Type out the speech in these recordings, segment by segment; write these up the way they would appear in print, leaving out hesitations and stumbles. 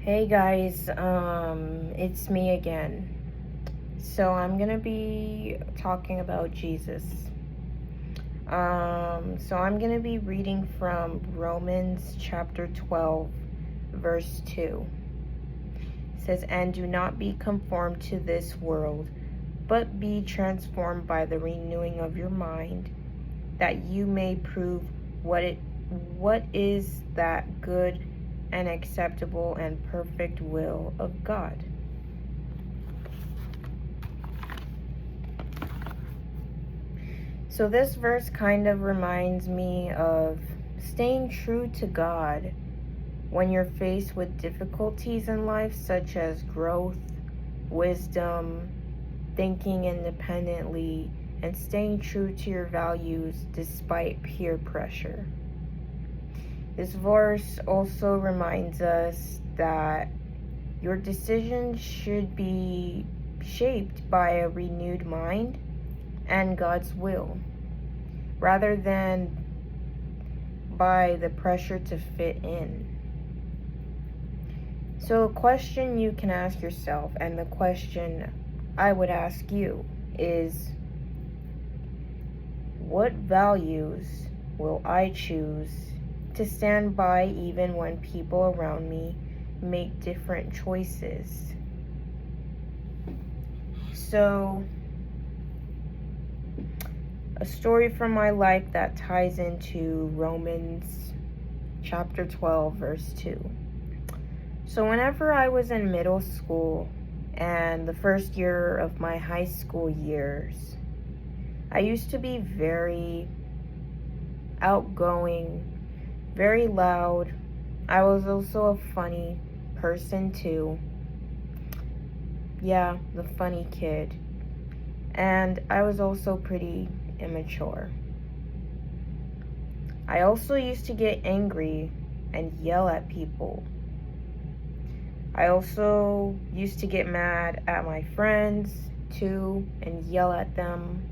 Hey guys, it's me again. So I'm gonna be talking about Jesus. So I'm gonna be reading from Romans chapter 12, verse 2. It says, "And do not be conformed to this world, but be transformed by the renewing of your mind, that you may prove what is that good and acceptable and perfect will of God." So this verse kind of reminds me of staying true to God when you're faced with difficulties in life, such as growth, wisdom, thinking independently, and staying true to your values despite peer pressure. This verse also reminds us that your decisions should be shaped by a renewed mind and God's will, rather than by the pressure to fit in. So a question you can ask yourself, and the question I would ask you, is what values will I choose to stand by even when people around me make different choices? So, a story from my life that ties into Romans chapter 12, verse 2. So whenever I was in middle school and the first year of my high school years, I used to be very outgoing, very loud. I was also a funny person too. Yeah, the funny kid. And I was also pretty immature. I also used to get angry and yell at people. I also used to get mad at my friends too and yell at them.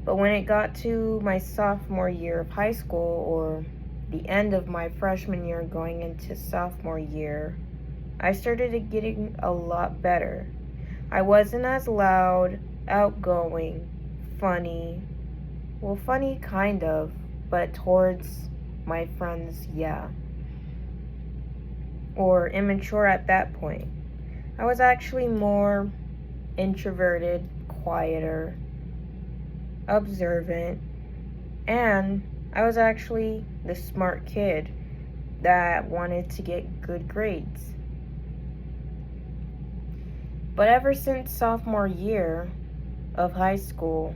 But when it got to my sophomore year of high school, or the end of my freshman year going into sophomore year, I started getting a lot better. I wasn't as loud, outgoing, funny. Well, funny kind of, but towards my friends, yeah. Or immature at that point. I was actually more introverted, quieter, observant, and I was actually the smart kid that wanted to get good grades. But ever since sophomore year of high school,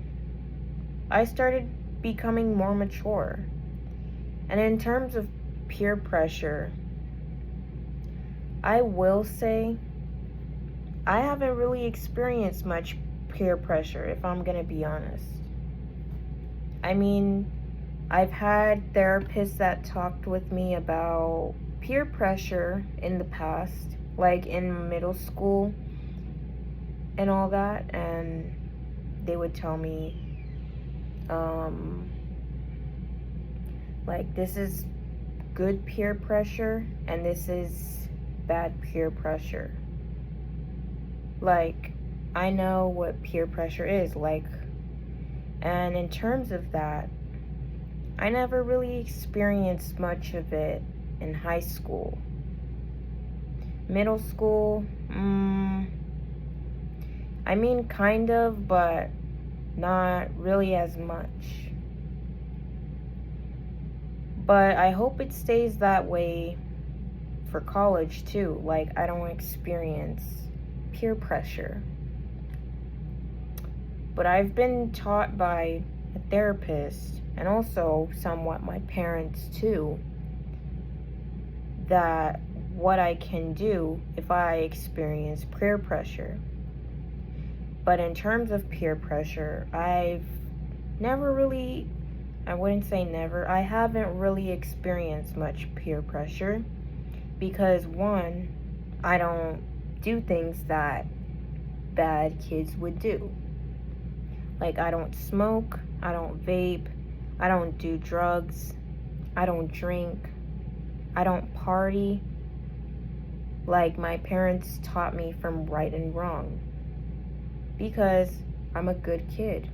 I started becoming more mature. And in terms of peer pressure, I will say I haven't really experienced much peer pressure, if I'm gonna be honest. I mean, I've had therapists that talked with me about peer pressure in the past, like in middle school and all that, and they would tell me, like, this is good peer pressure and this is bad peer pressure. Like, I know what peer pressure is like, and in terms of that, I never really experienced much of it in high school. Middle school, I mean, kind of, but not really as much. But I hope it stays that way for college too. Like, I don't experience peer pressure. But I've been taught by a therapist, and also somewhat my parents too, that what I can do if I experience peer pressure. But in terms of peer pressure, I've never really, I wouldn't say never, I haven't really experienced much peer pressure because, one, I don't do things that bad kids would do. Like, I don't smoke, I don't vape, I don't do drugs, I don't drink, I don't party, Like my parents taught me from right and wrong because I'm a good kid.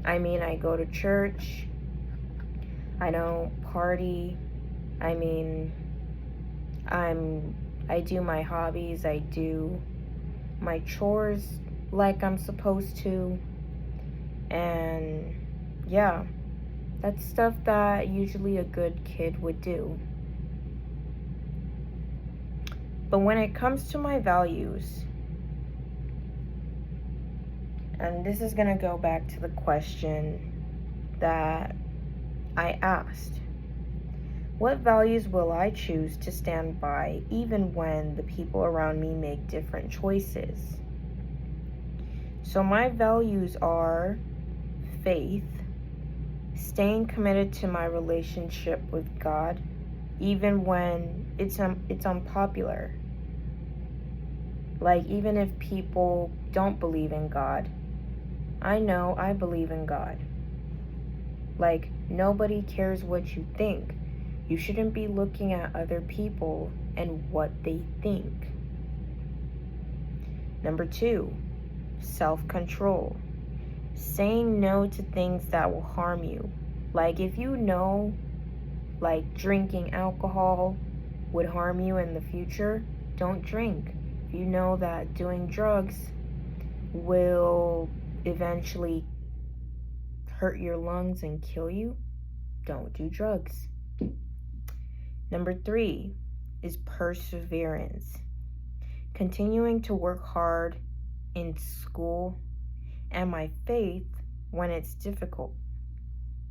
I mean, I go to church, I don't party. I mean, I do my hobbies, I do my chores like I'm supposed to. And yeah, that's stuff that usually a good kid would do. But when it comes to my values, and this is going to go back to the question that I asked. What values will I choose to stand by even when the people around me make different choices? So my values are faith, staying committed to my relationship with God even when it's unpopular. Like even if people don't believe in God, I know I believe in God. Like nobody cares what you think. You shouldn't be looking at other people and what they think. Number 2, self-control. Saying no to things that will harm you. Like if you know like drinking alcohol would harm you in the future, don't drink. If you know that doing drugs will eventually hurt your lungs and kill you, don't do drugs. Number 3 is perseverance. Continuing to work hard in school and my faith when it's difficult.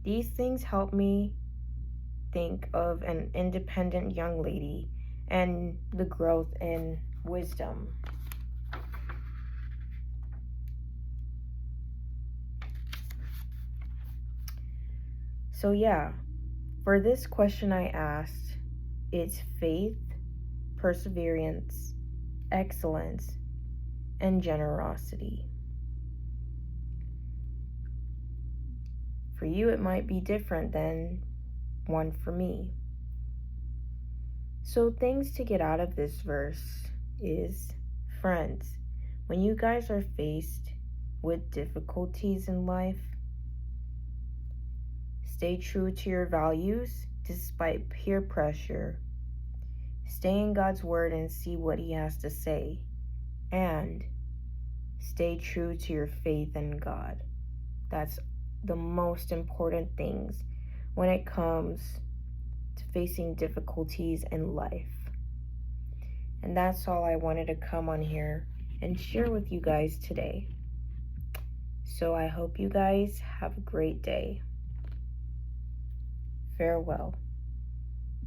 These things help me think of an independent young lady and the growth in wisdom. So yeah, for this question I asked, it's faith, perseverance, excellence, and generosity. For you, it might be different than one for me. So things to get out of this verse is, friends, when you guys are faced with difficulties in life, stay true to your values despite peer pressure. Stay in God's word and see what he has to say. And stay true to your faith in God. That's the most important things when it comes to facing difficulties in life. And that's all I wanted to come on here and share with you guys today. So I hope you guys have a great day. Farewell.